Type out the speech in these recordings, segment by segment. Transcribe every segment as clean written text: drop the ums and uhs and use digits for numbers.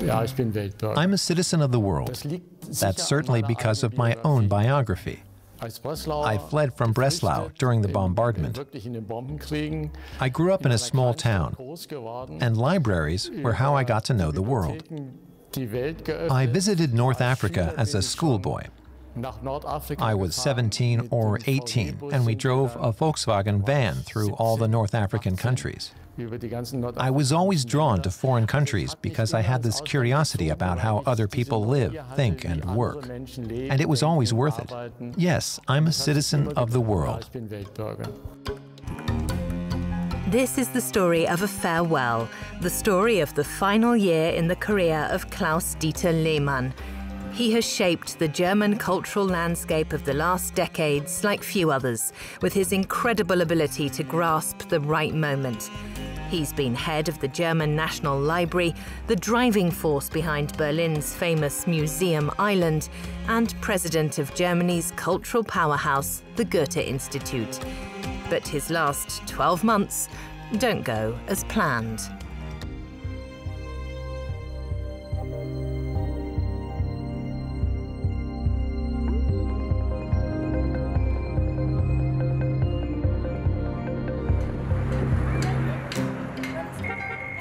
I'm a citizen of the world. That's certainly because of my own biography. I fled from Breslau during the bombardment. I grew up in a small town, and libraries were how I got to know the world. I visited North Africa as a schoolboy. I was 17 or 18, and we drove a Volkswagen van through all the North African countries. I was always drawn to foreign countries because I had this curiosity about how other people live, think, and work. And it was always worth it. Yes, I'm a citizen of the world. This is the story of a farewell, the story of the final year in the career of Klaus-Dieter Lehmann. He has shaped the German cultural landscape of the last decades like few others, with his incredible ability to grasp the right moment. He's been head of the German National Library, the driving force behind Berlin's famous Museum Island, and president of Germany's cultural powerhouse, the Goethe-Institut. But his last 12 months don't go as planned.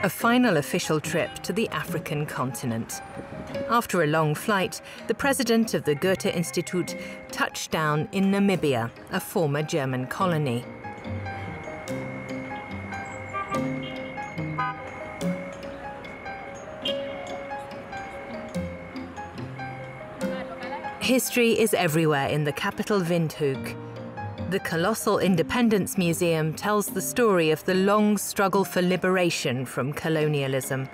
A final official trip to the African continent. After a long flight, the president of the Goethe-Institut touched down in Namibia, a former German colony. History is everywhere in the capital Windhoek. The colossal Independence Museum tells the story of the long struggle for liberation from colonialism.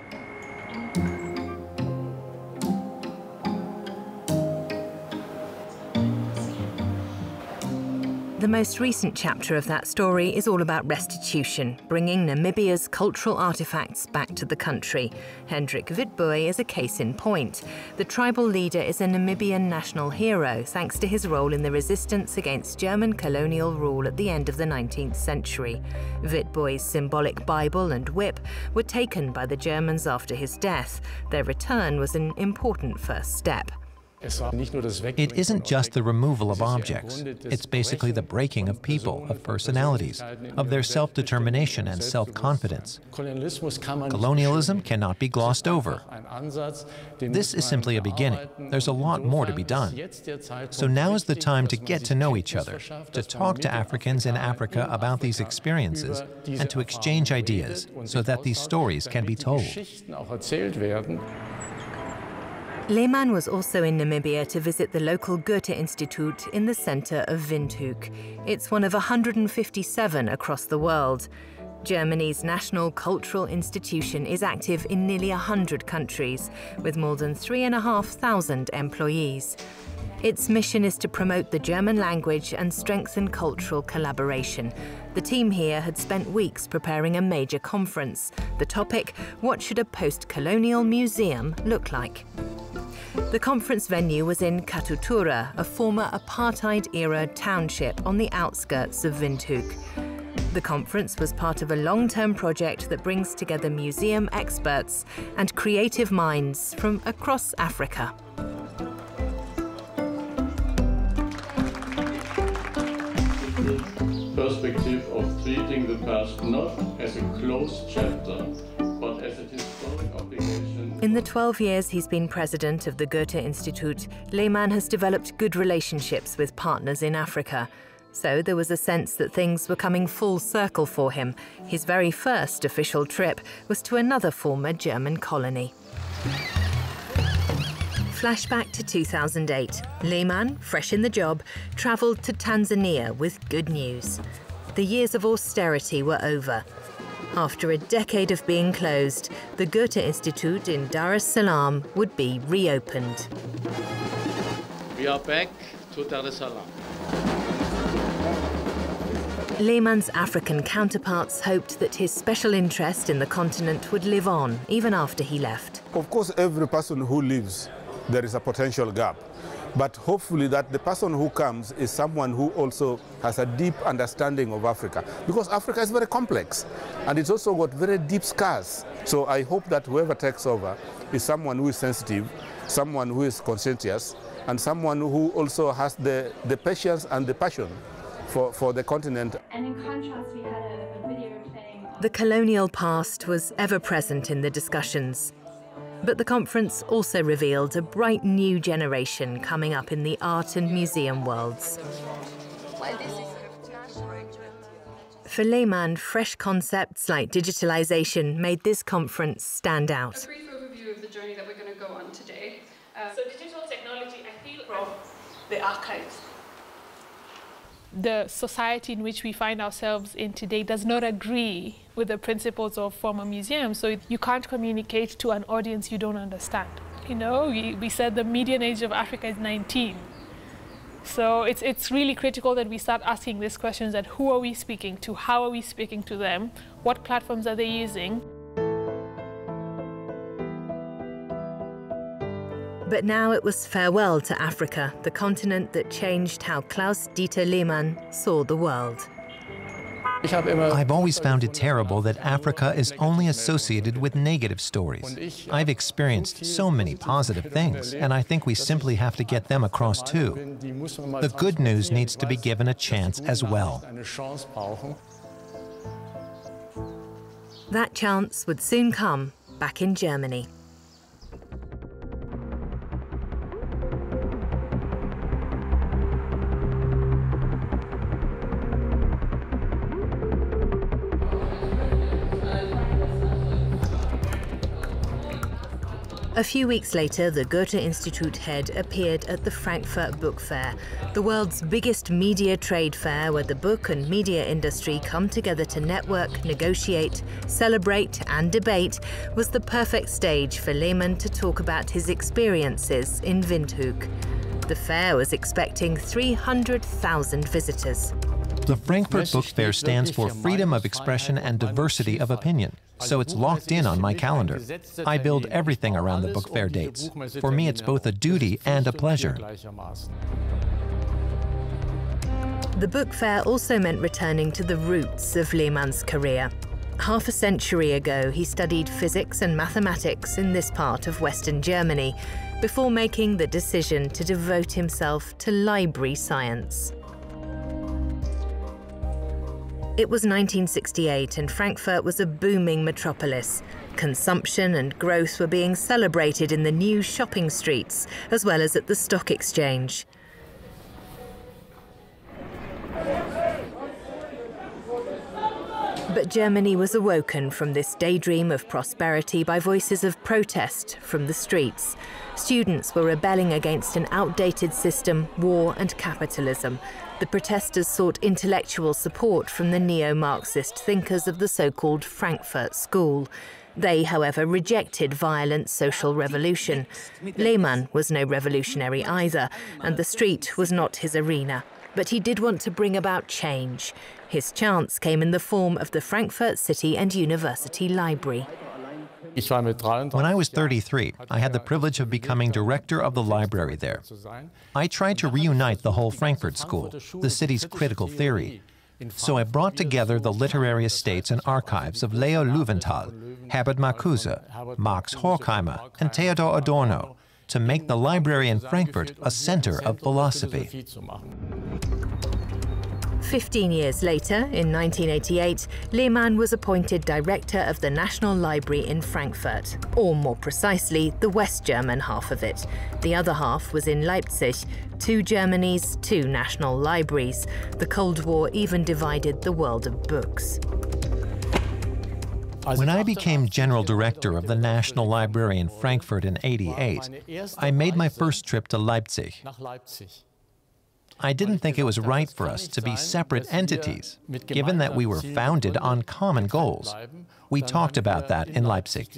The most recent chapter of that story is all about restitution, bringing Namibia's cultural artifacts back to the country. Hendrik Witbooi is a case in point. The tribal leader is a Namibian national hero thanks to his role in the resistance against German colonial rule at the end of the 19th century. Witboi's symbolic Bible and whip were taken by the Germans after his death. Their return was an important first step. It isn't just the removal of objects. It's basically the breaking of people, of personalities, of their self-determination and self-confidence. Colonialism cannot be glossed over. This is simply a beginning. There's a lot more to be done. So now is the time to get to know each other, to talk to Africans in Africa about these experiences, and to exchange ideas so that these stories can be told. Lehmann was also in Namibia to visit the local Goethe-Institut in the center of Windhoek. It's one of 157 across the world. Germany's national cultural institution is active in nearly 100 countries, with more than 3,500 employees. Its mission is to promote the German language and strengthen cultural collaboration. The team here had spent weeks preparing a major conference. The topic, what should a post-colonial museum look like? The conference venue was in Katutura, a former apartheid-era township on the outskirts of Windhoek. The conference was part of a long-term project that brings together museum experts and creative minds from across Africa. Perspective of treating the past not as a closed chapter, but as a historic obligation. In the 12 years he's been president of the Goethe-Institut, Lehmann has developed good relationships with partners in Africa. So there was a sense that things were coming full circle for him. His very first official trip was to another former German colony. Flashback to 2008. Lehmann, fresh in the job, travelled to Tanzania with good news. The years of austerity were over. After a decade of being closed, the Goethe-Institut in Dar es Salaam would be reopened. We are back to Dar es Salaam. Lehmann's African counterparts hoped that his special interest in the continent would live on, even after he left. Of course, every person who leaves, there is a potential gap. but hopefully that the person who comes is someone who also has a deep understanding of Africa, because Africa is very complex and it's also got very deep scars. So I hope that whoever takes over is someone who is sensitive, someone who is conscientious, and someone who also has the patience and the passion for the continent. And in contrast, we had a video playing. The colonial past was ever present in the discussions. But the conference also revealed a bright new generation coming up in the art and museum worlds. For Lehmann, fresh concepts like digitalization made this conference stand out. A brief overview of the journey that we're going to go on today. So digital technology, I feel, from the archives. The society in which we find ourselves in today does not agree with the principles of former museums, so you can't communicate to an audience you don't understand. You know, we said the median age of Africa is 19. So it's really critical that we start asking these questions: that who are we speaking to, how are we speaking to them, what platforms are they using? But now it was farewell to Africa, the continent that changed how Klaus-Dieter Lehmann saw the world. I've always found it terrible that Africa is only associated with negative stories. I've experienced so many positive things, and I think we simply have to get them across too. The good news needs to be given a chance as well. That chance would soon come back in Germany. A few weeks later, the Goethe-Institut head appeared at the Frankfurt Book Fair, the world's biggest media trade fair where the book and media industry come together to network, negotiate, celebrate and debate. Was the perfect stage for Lehmann to talk about his experiences in Windhoek. The fair was expecting 300,000 visitors. The Frankfurt Book Fair stands for freedom of expression and diversity of opinion, so it's locked in on my calendar. I build everything around the book fair dates. For me, it's both a duty and a pleasure. The book fair also meant returning to the roots of Lehmann's career. Half a century ago, he studied physics and mathematics in this part of Western Germany, before making the decision to devote himself to library science. It was 1968 and Frankfurt was a booming metropolis. Consumption and growth were being celebrated in the new shopping streets, as well as at the stock exchange. But Germany was awoken from this daydream of prosperity by voices of protest from the streets. Students were rebelling against an outdated system, war and capitalism. The protesters sought intellectual support from the neo-Marxist thinkers of the so-called Frankfurt School. They, however, rejected violent social revolution. Lehmann was no revolutionary either, and the street was not his arena. But he did want to bring about change. His chance came in the form of the Frankfurt City and University Library. When I was 33, I had the privilege of becoming director of the library there. I tried to reunite the whole Frankfurt School, the city's critical theory. So I brought together the literary estates and archives of Leo Löwenthal, Herbert Marcuse, Max Horkheimer, and Theodor Adorno to make the library in Frankfurt a center of philosophy. 15 years later, in 1988, Lehmann was appointed director of the National Library in Frankfurt, or more precisely, the West German half of it. The other half was in Leipzig, 2 Germanys, 2 national libraries. The Cold War even divided the world of books. When I became general director of the National Library in Frankfurt in '88, I made my first trip to Leipzig. I didn't think it was right for us to be separate entities, given that we were founded on common goals. We talked about that in Leipzig.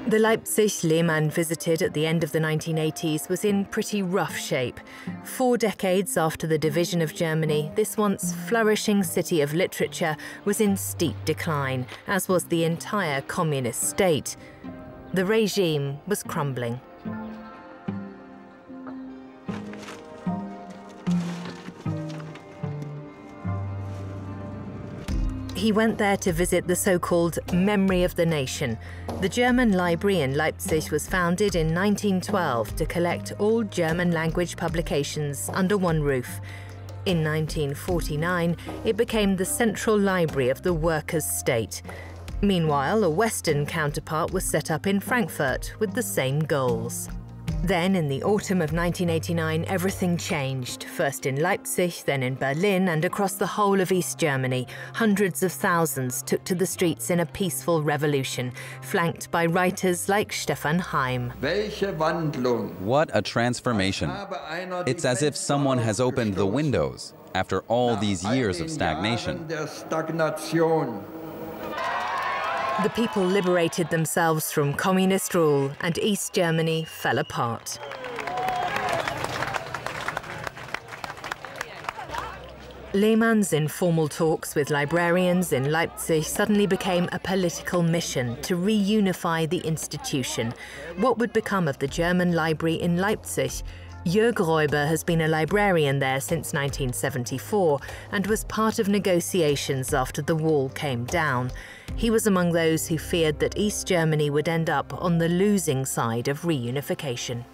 The Leipzig Lehmann visited at the end of the 1980s was in pretty rough shape. 4 decades after the division of Germany, this once flourishing city of literature was in steep decline, as was the entire communist state. The regime was crumbling. He went there to visit the so-called Memory of the Nation. The German library in Leipzig was founded in 1912 to collect all German-language publications under one roof. In 1949, it became the central library of the workers' state. Meanwhile, a Western counterpart was set up in Frankfurt with the same goals. Then, in the autumn of 1989, everything changed. First in Leipzig, then in Berlin, and across the whole of East Germany. Hundreds of thousands took to the streets in a peaceful revolution, flanked by writers like Stefan Heim. What a transformation. It's as if someone has opened the windows after all these years of stagnation. The people liberated themselves from communist rule, and East Germany fell apart. Lehmann's informal talks with librarians in Leipzig suddenly became a political mission to reunify the institution. What would become of the German library in Leipzig? Jörg Räuber has been a librarian there since 1974 and was part of negotiations after the wall came down. He was among those who feared that East Germany would end up on the losing side of reunification.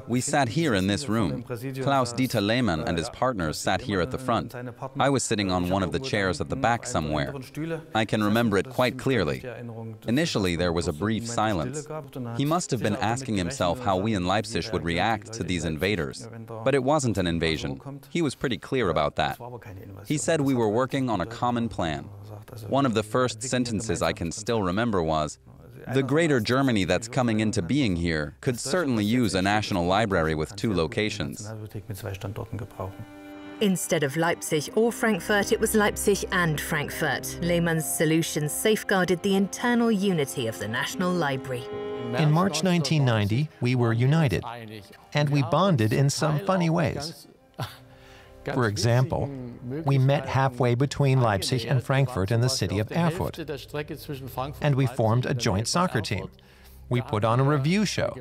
We sat here in this room. Klaus-Dieter Lehmann and his partners sat here at the front. I was sitting on one of the chairs at the back somewhere. I can remember it quite clearly. Initially, there was a brief silence. He must have been asking himself how we in Leipzig would react to these invaders. But it wasn't an invasion. He was pretty clear about that. He said we were working on a common plan. One of the first sentences I can still remember was, "The greater Germany that's coming into being here could certainly use a national library with 2 locations." Instead of Leipzig or Frankfurt, it was Leipzig and Frankfurt. Lehmann's solution safeguarded the internal unity of the National Library. In March 1990, we were united, and we bonded in some funny ways. For example, we met halfway between Leipzig and Frankfurt in the city of Erfurt, and we formed a joint soccer team. We put on a review show.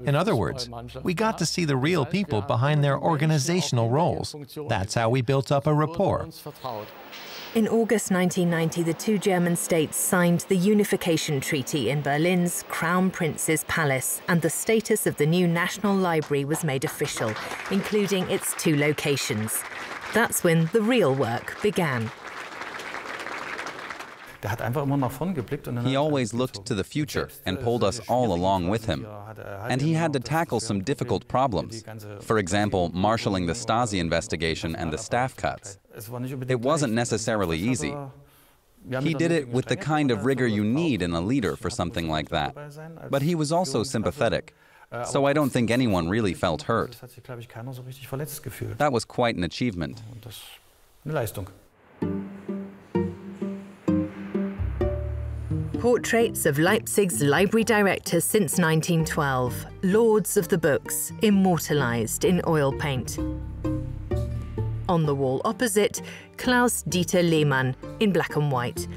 In other words, we got to see the real people behind their organizational roles. That's how we built up a rapport. In August 1990, the 2 German states signed the Unification Treaty in Berlin's Crown Prince's Palace, and the status of the new National Library was made official, including its 2 locations. That's when the real work began. He always looked to the future and pulled us all along with him. And he had to tackle some difficult problems. For example, marshalling the Stasi investigation and the staff cuts. It wasn't necessarily easy. He did it with the kind of rigor you need in a leader for something like that. But he was also sympathetic. So I don't think anyone really felt hurt. That was quite an achievement. Portraits of Leipzig's library directors since 1912, lords of the books, immortalized in oil paint. On the wall opposite, Klaus-Dieter Lehmann in black and white.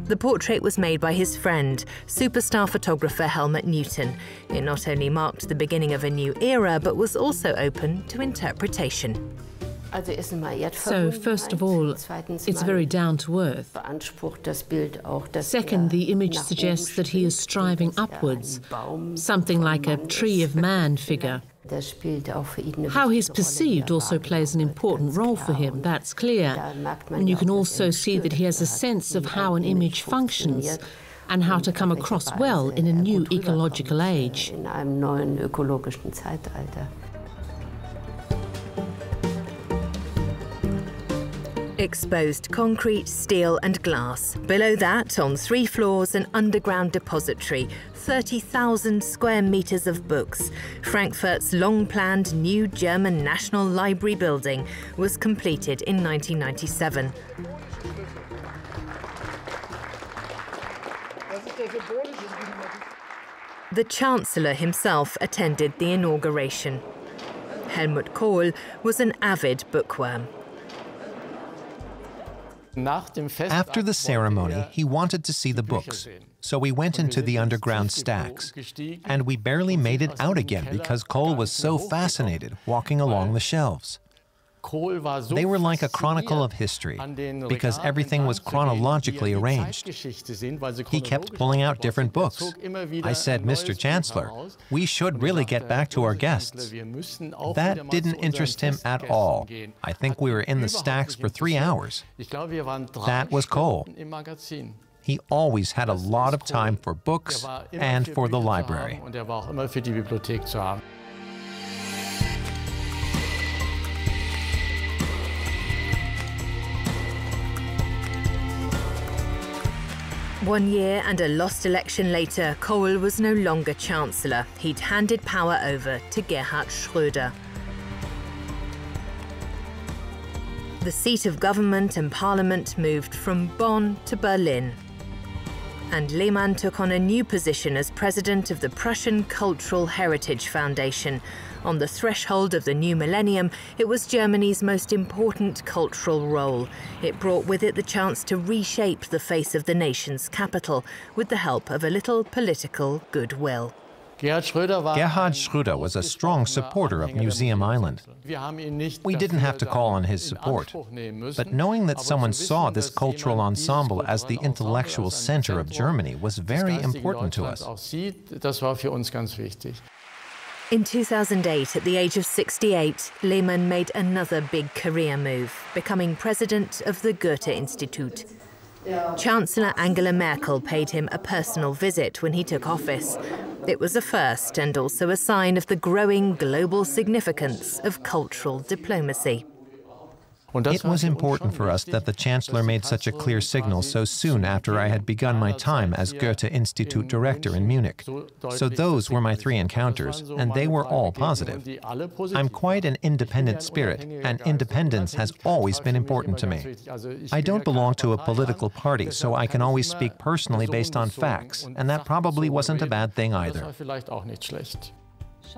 The portrait was made by his friend, superstar photographer Helmut Newton. It not only marked the beginning of a new era, but was also open to interpretation. So, first of all, it's very down to earth. Second, the image suggests that he is striving upwards, something like a tree of man figure. How he's perceived also plays an important role for him, that's clear. And you can also see that he has a sense of how an image functions and how to come across well in a new ecological age. Exposed concrete, steel and glass. Below that, on 3 floors, an underground depository, 30,000 square meters of books. Frankfurt's long-planned new German National Library building was completed in 1997. The Chancellor himself attended the inauguration. Helmut Kohl was an avid bookworm. After the ceremony, he wanted to see the books, so we went into the underground stacks, and we barely made it out again because Kohl was so fascinated walking along the shelves. They were like a chronicle of history, because everything was chronologically arranged. He kept pulling out different books. I said, "Mr. Chancellor, we should really get back to our guests." That didn't interest him at all. I think we were in the stacks for 3 hours. That was Kohl. He always had a lot of time for books and for the library. One year and a lost election later, Kohl was no longer Chancellor. He'd handed power over to Gerhard Schröder. The seat of government and parliament moved from Bonn to Berlin. And Lehmann took on a new position as president of the Prussian Cultural Heritage Foundation. On the threshold of the new millennium, it was Germany's most important cultural role. It brought with it the chance to reshape the face of the nation's capital with the help of a little political goodwill. Gerhard Schröder was a strong supporter of Museum Island. We didn't have to call on his support, but knowing that someone saw this cultural ensemble as the intellectual center of Germany was very important to us. In 2008, at the age of 68, Lehmann made another big career move, becoming president of the Goethe-Institut. Chancellor Angela Merkel paid him a personal visit when he took office. It was a first and also a sign of the growing global significance of cultural diplomacy. It was important for us that the Chancellor made such a clear signal so soon after I had begun my time as Goethe-Institut director in Munich. So those were my 3 encounters, and they were all positive. I'm quite an independent spirit, and independence has always been important to me. I don't belong to a political party, so I can always speak personally based on facts, and that probably wasn't a bad thing either.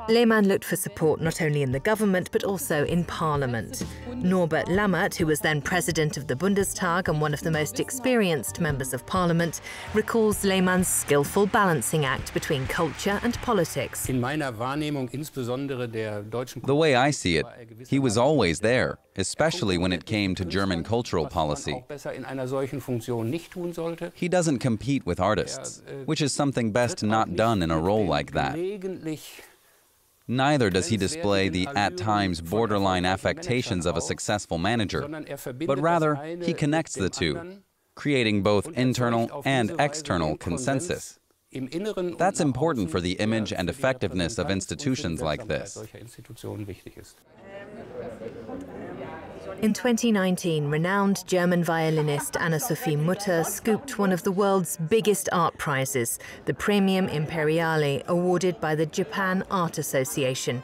Lehmann looked for support not only in the government but also in parliament. Norbert Lammert, who was then president of the Bundestag and one of the most experienced members of parliament, recalls Lehmann's skillful balancing act between culture and politics. The way I see it, he was always there, especially when it came to German cultural policy. He doesn't compete with artists, which is something best not done in a role like that. Neither does he display the, at times, borderline affectations of a successful manager, but rather he connects the two, creating both internal and external consensus. That's important for the image and effectiveness of institutions like this. In 2019, renowned German violinist Anna-Sophie Mutter scooped one of the world's biggest art prizes, the Premium Imperiale, awarded by the Japan Art Association.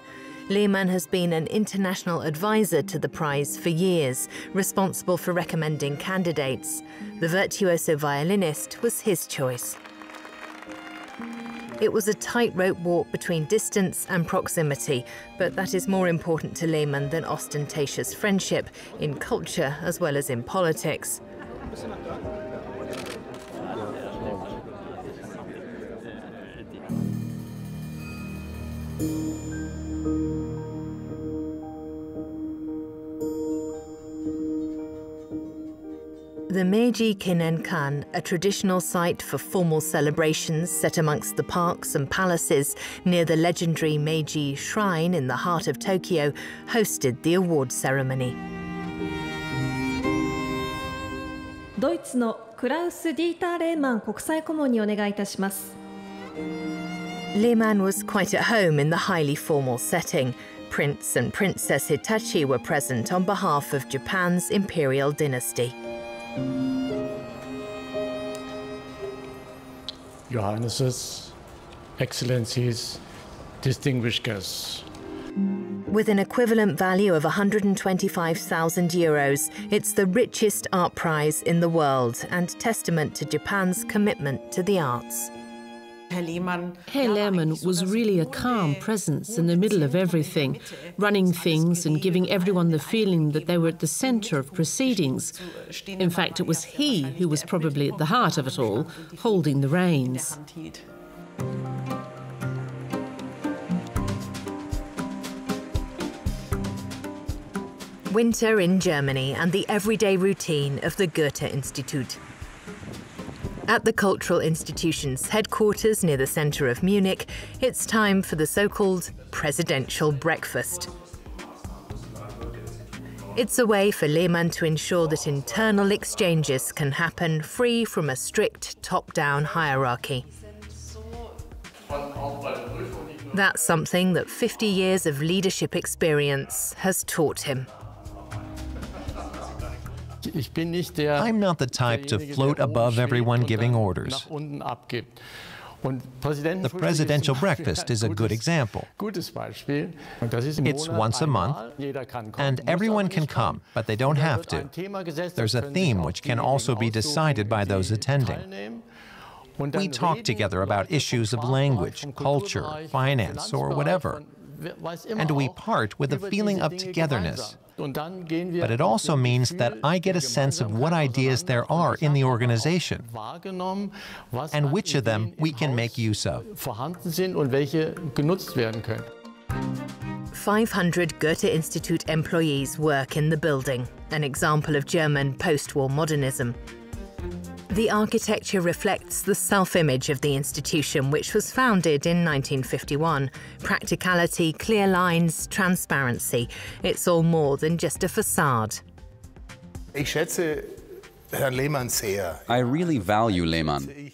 Lehmann has been an international advisor to the prize for years, responsible for recommending candidates. The virtuoso violinist was his choice. It was a tightrope walk between distance and proximity, but that is more important to Lehmann than ostentatious friendship, in culture as well as in politics. The Meiji Kinenkan, a traditional site for formal celebrations set amongst the parks and palaces near the legendary Meiji Shrine in the heart of Tokyo, hosted the award ceremony. ドイツのクラウス・ディーター・レーマン国際顧問にお願いいたします。 Lehmann was quite at home in the highly formal setting. Prince and Princess Hitachi were present on behalf of Japan's imperial dynasty. Your Highnesses, Excellencies, distinguished guests. With an equivalent value of €125,000, it's the richest art prize in the world and testament to Japan's commitment to the arts. Herr Lehmann was really a calm presence in the middle of everything, running things and giving everyone the feeling that they were at the centre of proceedings. In fact, it was he who was probably at the heart of it all, holding the reins. Winter in Germany and the everyday routine of the Goethe-Institut. At the cultural institution's headquarters near the centre of Munich, it's time for the so-called presidential breakfast. It's a way for Lehmann to ensure that internal exchanges can happen free from a strict top-down hierarchy. That's something that 50 years of leadership experience has taught him. I'm not the type to float above everyone giving orders. The presidential breakfast is a good example. It's once a month, and everyone can come, but they don't have to. There's a theme which can also be decided by those attending. We talk together about issues of language, culture, finance, or whatever. And we part with a feeling of togetherness. But it also means that I get a sense of what ideas there are in the organization and which of them we can make use of. 500 Goethe-Institut employees work in the building, an example of German post-war modernism. The architecture reflects the self-image of the institution, which was founded in 1951. Practicality, clear lines, transparency. It's all more than just a facade. I really value Lehmann.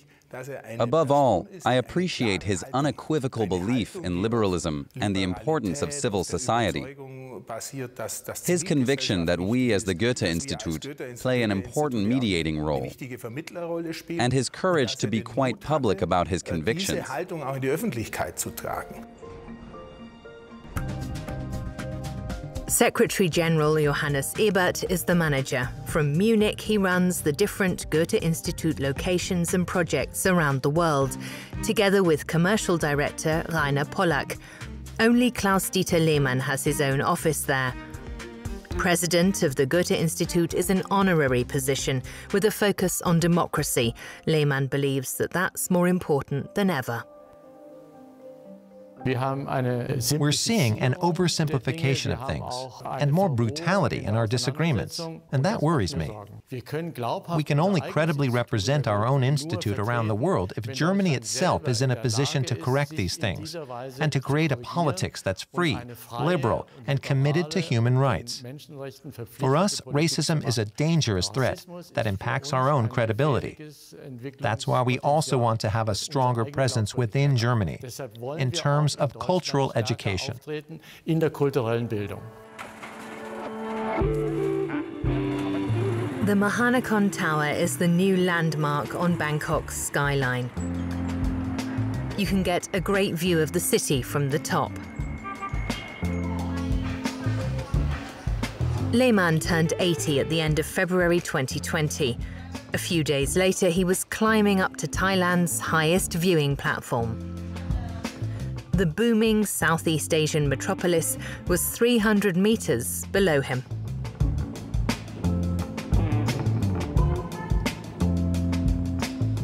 Above all, I appreciate his unequivocal belief in liberalism and the importance of civil society. His conviction that we as the Goethe-Institut play an important mediating role, and his courage to be quite public about his convictions. Secretary General Johannes Ebert is the manager. From Munich, he runs the different Goethe-Institut locations and projects around the world, together with commercial director Rainer Pollack. Only Klaus-Dieter Lehmann has his own office there. President of the Goethe-Institut is an honorary position with a focus on democracy. Lehmann believes that that's more important than ever. We're seeing an oversimplification of things and more brutality in our disagreements, and that worries me. We can only credibly represent our own institute around the world if Germany itself is in a position to correct these things and to create a politics that's free, liberal, and committed to human rights. For us, racism is a dangerous threat that impacts our own credibility. That's why we also want to have a stronger presence within Germany in terms of cultural education. The Mahanakon Tower is the new landmark on Bangkok's skyline. You can get a great view of the city from the top. Lehmann turned 80 at the end of February 2020. A few days later, he was climbing up to Thailand's highest viewing platform. The booming Southeast Asian metropolis was 300 meters below him.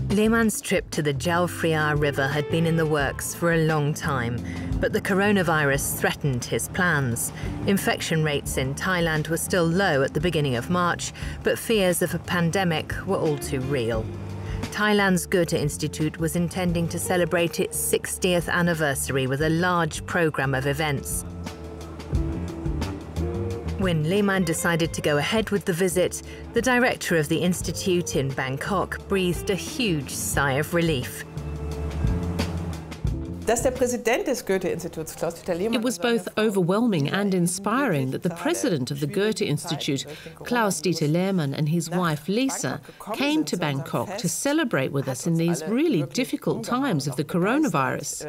Lehmann's trip to the Chao Phraya River had been in the works for a long time, but the coronavirus threatened his plans. Infection rates in Thailand were still low at the beginning of March, but fears of a pandemic were all too real. Thailand's Goethe-Institut was intending to celebrate its 60th anniversary with a large program of events. When Lehmann decided to go ahead with the visit, the director of the institute in Bangkok breathed a huge sigh of relief. It was both overwhelming and inspiring that the president of the Goethe-Institut, Klaus-Dieter Lehmann, and his wife Lisa came to Bangkok to celebrate with us in these really difficult times of the coronavirus.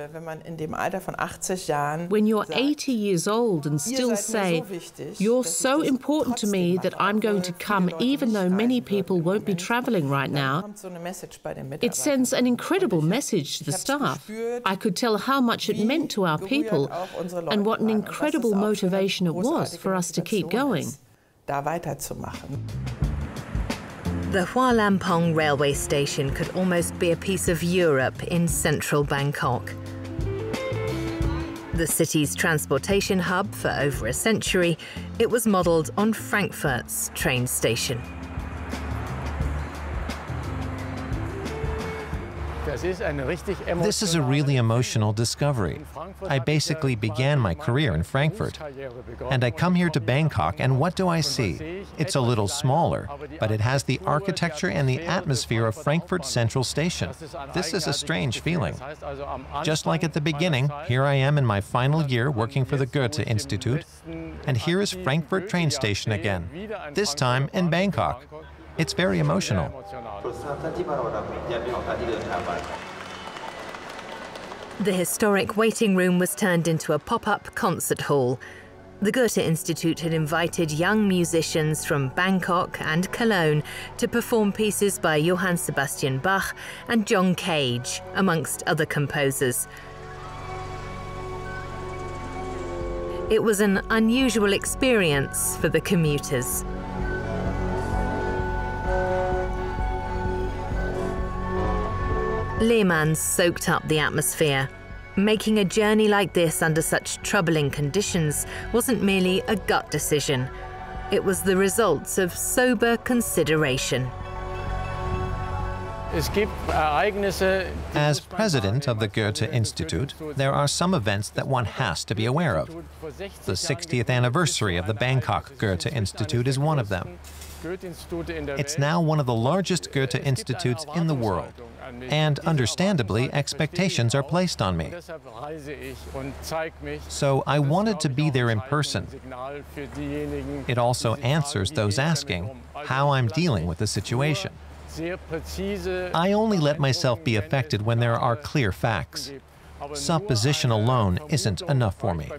When you're 80 years old and still say, "You're so important to me that I'm going to come even though many people won't be traveling right now," it sends an incredible message to the staff. I could tell how much it meant to our people and what an incredible motivation it was for us to keep going. The Lampong railway station could almost be a piece of Europe in central Bangkok. The city's transportation hub for over a century, it was modelled on Frankfurt's train station. This is a really emotional discovery. I basically began my career in Frankfurt, and I come here to Bangkok, and what do I see? It's a little smaller, but it has the architecture and the atmosphere of Frankfurt Central Station. This is a strange feeling. Just like at the beginning, here I am in my final year working for the Goethe-Institut, and here is Frankfurt train station again, this time in Bangkok. It's very emotional. The historic waiting room was turned into a pop-up concert hall. The Goethe-Institut had invited young musicians from Bangkok and Cologne to perform pieces by Johann Sebastian Bach and John Cage, amongst other composers. It was an unusual experience for the commuters. Lehmann soaked up the atmosphere. Making a journey like this under such troubling conditions wasn't merely a gut decision. It was the results of sober consideration. As president of the Goethe-Institut, there are some events that one has to be aware of. The 60th anniversary of the Bangkok Goethe-Institut is one of them. It's now one of the largest Goethe-Institutes in the world, and understandably, expectations are placed on me. So I wanted to be there in person. It also answers those asking how I'm dealing with the situation. I only let myself be affected when there are clear facts. Supposition alone isn't enough for me.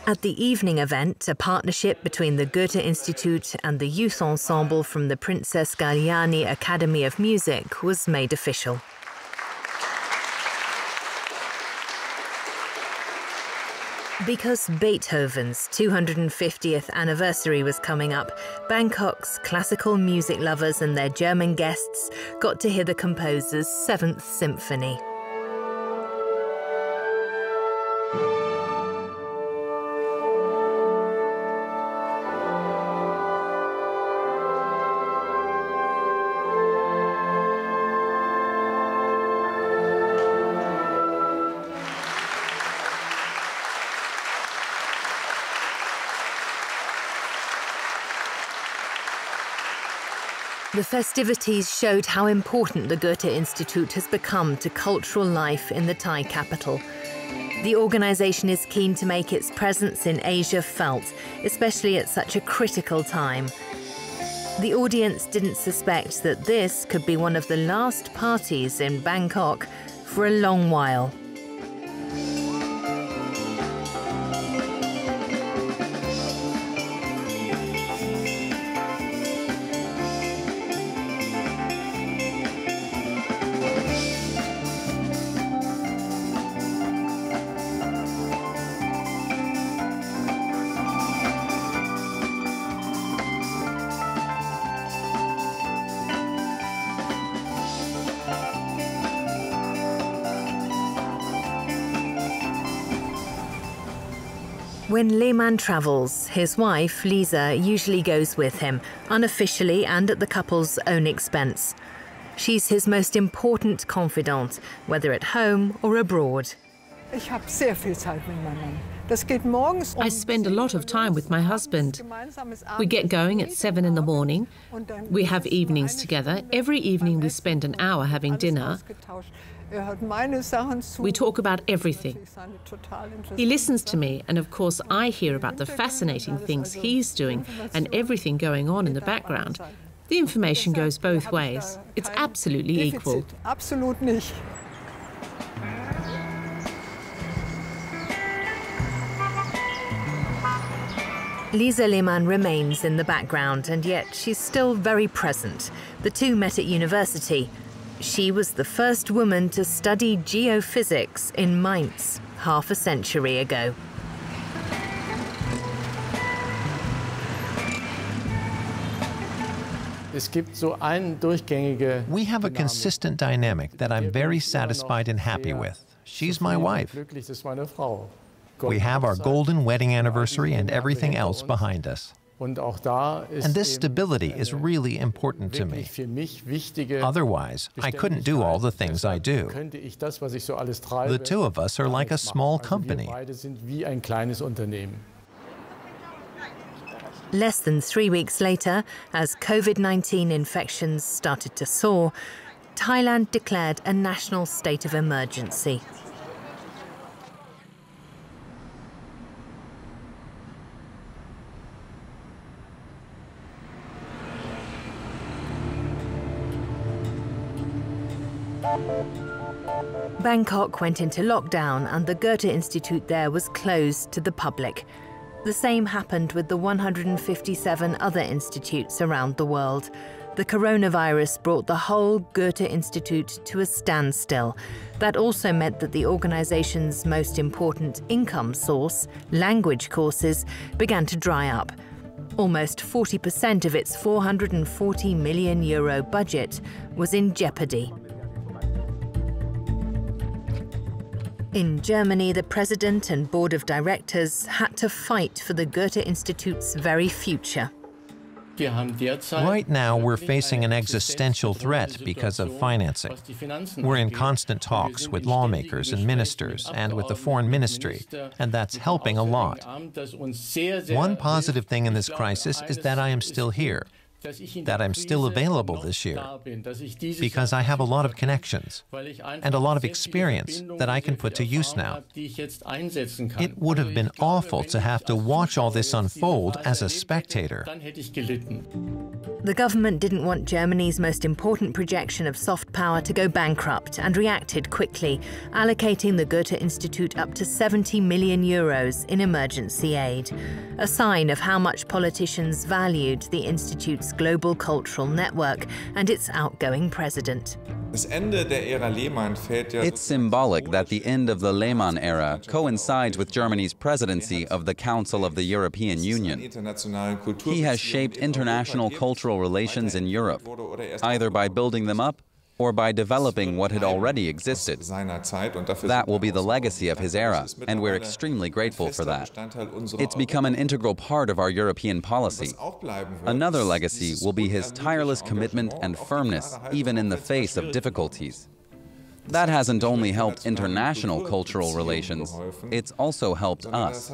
At the evening event, a partnership between the Goethe-Institut and the youth ensemble from the Princess Galliani Academy of Music was made official. Because Beethoven's 250th anniversary was coming up, Bangkok's classical music lovers and their German guests got to hear the composer's 7th Symphony. The festivities showed how important the Goethe-Institut has become to cultural life in the Thai capital. The organisation is keen to make its presence in Asia felt, especially at such a critical time. The audience didn't suspect that this could be one of the last parties in Bangkok for a long while. When Lehmann travels, his wife, Lisa, usually goes with him, unofficially and at the couple's own expense. She's his most important confidant, whether at home or abroad. I spend a lot of time with my husband. We get going at 7 in the morning. We have evenings together. Every evening we spend an hour having dinner. We talk about everything. He listens to me, and of course I hear about the fascinating things he's doing and everything going on in the background. The information goes both ways. It's absolutely equal. Lisa Lehmann remains in the background, and yet she's still very present. The two met at university. She was the first woman to study geophysics in Mainz half a century ago. We have a consistent dynamic that I'm very satisfied and happy with. She's my wife. We have our golden wedding anniversary and everything else behind us. And this stability is really important to me. Otherwise, I couldn't do all the things I do. The two of us are like a small company. Less than 3 weeks later, as COVID-19 infections started to soar, Thailand declared a national state of emergency. Bangkok went into lockdown and the Goethe-Institut there was closed to the public. The same happened with the 157 other institutes around the world. The coronavirus brought the whole Goethe-Institut to a standstill. That also meant that the organization's most important income source, language courses, began to dry up. Almost 40% of its €440 million budget was in jeopardy. In Germany, the president and board of directors had to fight for the Goethe-Institut's very future. Right now, we're facing an existential threat because of financing. We're in constant talks with lawmakers and ministers and with the foreign ministry, and that's helping a lot. One positive thing in this crisis is that I am still here, that I'm still available this year, because I have a lot of connections and a lot of experience that I can put to use now. It would have been awful to have to watch all this unfold as a spectator. The government didn't want Germany's most important projection of soft power to go bankrupt and reacted quickly, allocating the Goethe-Institut up to €70 million in emergency aid, a sign of how much politicians valued the Institute's global cultural network and its outgoing president. It's symbolic that the end of the Lehmann era coincides with Germany's presidency of the Council of the European Union. He has shaped international cultural relations in Europe, either by building them up or by developing what had already existed. That will be the legacy of his era, and we're extremely grateful for that. It's become an integral part of our European policy. Another legacy will be his tireless commitment and firmness, even in the face of difficulties. That hasn't only helped international cultural relations, it's also helped us.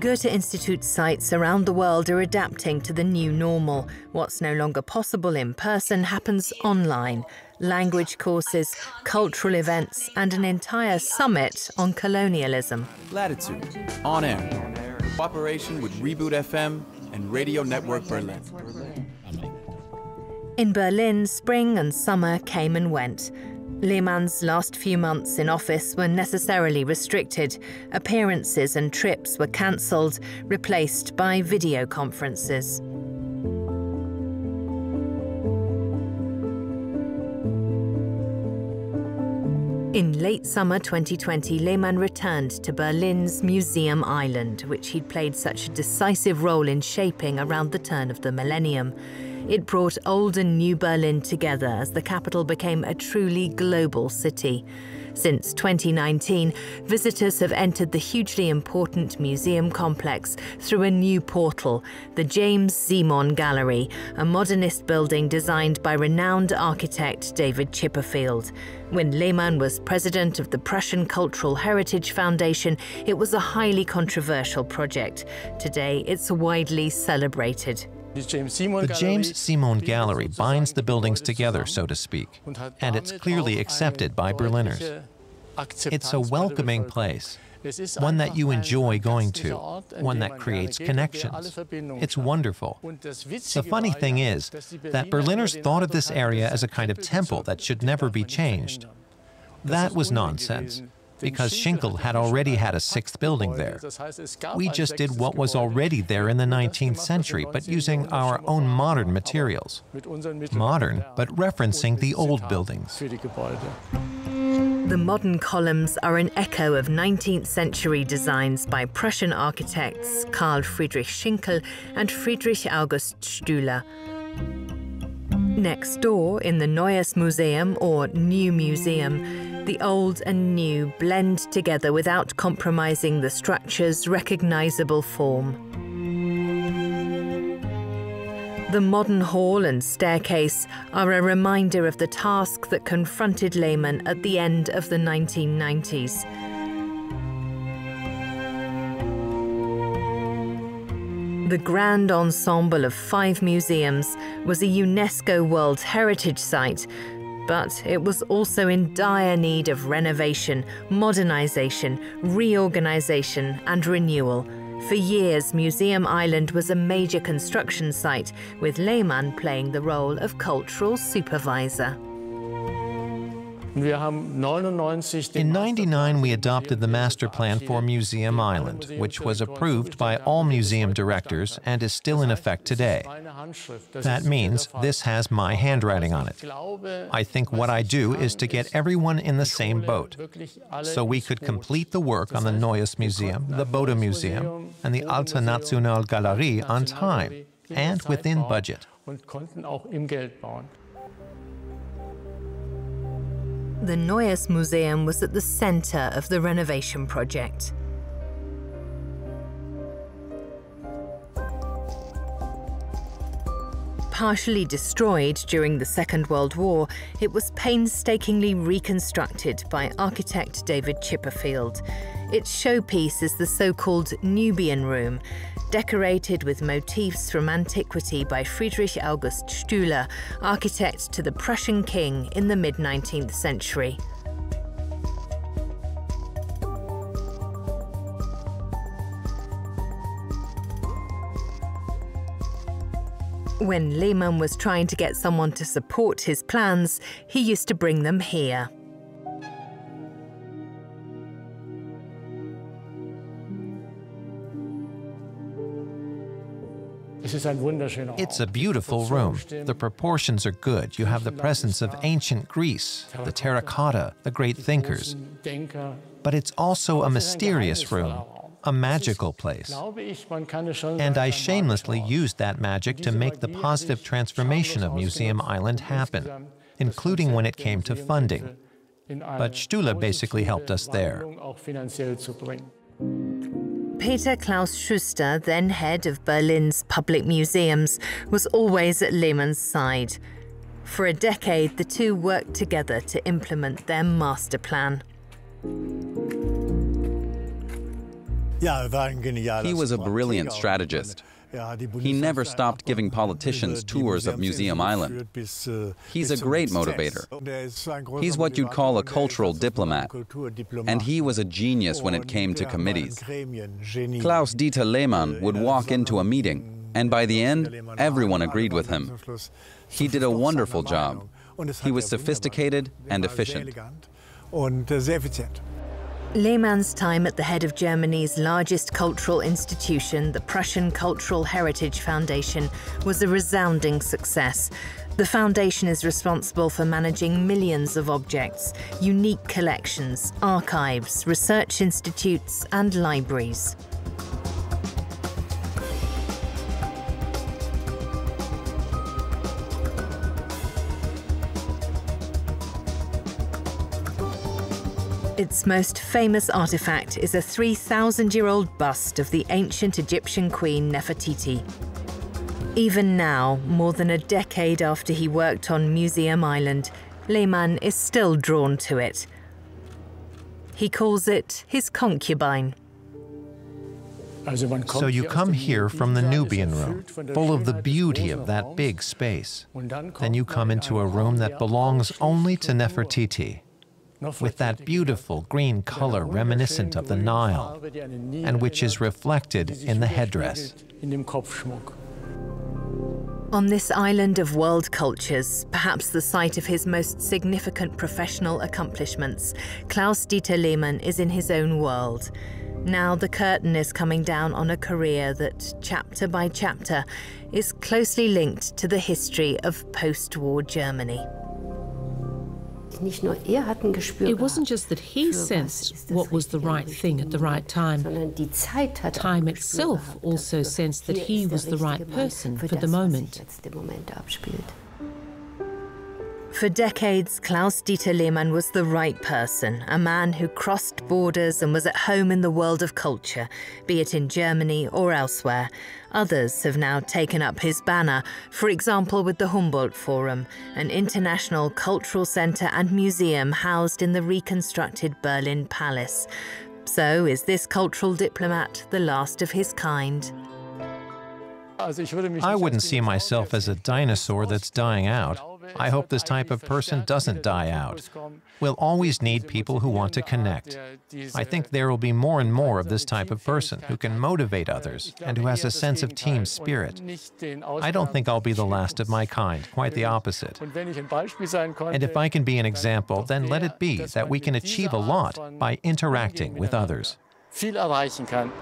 Goethe-Institut sites around the world are adapting to the new normal. What's no longer possible in person happens online. Language courses, cultural events, and an entire summit on colonialism. Latitude, on air. Cooperation with Reboot FM and Radio Network Berlin. In Berlin, spring and summer came and went. Lehmann's last few months in office were necessarily restricted. Appearances and trips were cancelled, replaced by video conferences. In late summer 2020, Lehmann returned to Berlin's Museum Island, which he'd played such a decisive role in shaping around the turn of the millennium. It brought old and new Berlin together as the capital became a truly global city. Since 2019, visitors have entered the hugely important museum complex through a new portal, the James Simon Gallery, a modernist building designed by renowned architect David Chipperfield. When Lehmann was president of the Prussian Cultural Heritage Foundation, it was a highly controversial project. Today, it's widely celebrated. The James Simon Gallery binds the buildings together, so to speak, and it's clearly accepted by Berliners. It's a welcoming place, one that you enjoy going to, one that creates connections. It's wonderful. The funny thing is that Berliners thought of this area as a kind of temple that should never be changed. That was nonsense, because Schinkel had already had a sixth building there. We just did what was already there in the 19th century, but using our own modern materials. Modern, but referencing the old buildings. The modern columns are an echo of 19th century designs by Prussian architects Karl Friedrich Schinkel and Friedrich August Stüler. Next door, in the Neues Museum, or New Museum, the old and new blend together without compromising the structure's recognizable form. The modern hall and staircase are a reminder of the task that confronted Lehmann at the end of the 1990s. The grand ensemble of 5 museums was a UNESCO World Heritage Site, but it was also in dire need of renovation, modernization, reorganization, and renewal. For years, Museum Island was a major construction site, with Lehmann playing the role of cultural supervisor. In '99, we adopted the master plan for Museum Island, which was approved by all museum directors and is still in effect today. That means this has my handwriting on it. I think what I do is to get everyone in the same boat, so we could complete the work on the Neues Museum, the Bode Museum, and the Alte Nationalgalerie on time and within budget. The Neues Museum was at the center of the renovation project. Partially destroyed during the Second World War, it was painstakingly reconstructed by architect David Chipperfield. Its showpiece is the so-called Nubian Room, decorated with motifs from antiquity by Friedrich August Stüler, architect to the Prussian king in the mid-19th century. When Lehmann was trying to get someone to support his plans, he used to bring them here. It's a beautiful room. The proportions are good. You have the presence of ancient Greece, the terracotta, the great thinkers. But it's also a mysterious room, a magical place. And I shamelessly used that magic to make the positive transformation of Museum Island happen, including when it came to funding. But Stüler basically helped us there. Peter Klaus Schuster, then head of Berlin's public museums, was always at Lehmann's side. For a decade, the two worked together to implement their master plan. He was a brilliant strategist. He never stopped giving politicians tours of Museum Island. He's a great motivator. He's what you'd call a cultural diplomat. And he was a genius when it came to committees. Klaus-Dieter Lehmann would walk into a meeting, and by the end, everyone agreed with him. He did a wonderful job. He was sophisticated and efficient. Lehmann's time at the head of Germany's largest cultural institution, the Prussian Cultural Heritage Foundation, was a resounding success. The foundation is responsible for managing millions of objects, unique collections, archives, research institutes, and libraries. Its most famous artifact is a 3,000-year-old bust of the ancient Egyptian queen Nefertiti. Even now, more than a decade after he worked on Museum Island, Lehmann is still drawn to it. He calls it his concubine. So you come here from the Nubian room, full of the beauty of that big space. Then you come into a room that belongs only to Nefertiti, with that beautiful green color reminiscent of the Nile, and which is reflected in the headdress. On this island of world cultures, perhaps the site of his most significant professional accomplishments, Klaus-Dieter Lehmann is in his own world. Now the curtain is coming down on a career that, chapter by chapter, is closely linked to the history of post-war Germany. It wasn't just that he sensed what was the right thing at the right time. Time itself also sensed that he was the right person for the moment. For decades, Klaus-Dieter Lehmann was the right person, a man who crossed borders and was at home in the world of culture, be it in Germany or elsewhere. Others have now taken up his banner, for example with the Humboldt Forum, an international cultural centre and museum housed in the reconstructed Berlin Palace. So is this cultural diplomat the last of his kind? I wouldn't see myself as a dinosaur that's dying out. I hope this type of person doesn't die out. We'll always need people who want to connect. I think there will be more and more of this type of person who can motivate others and who has a sense of team spirit. I don't think I'll be the last of my kind, quite the opposite. And if I can be an example, then let it be that we can achieve a lot by interacting with others. Viel erreichen kann.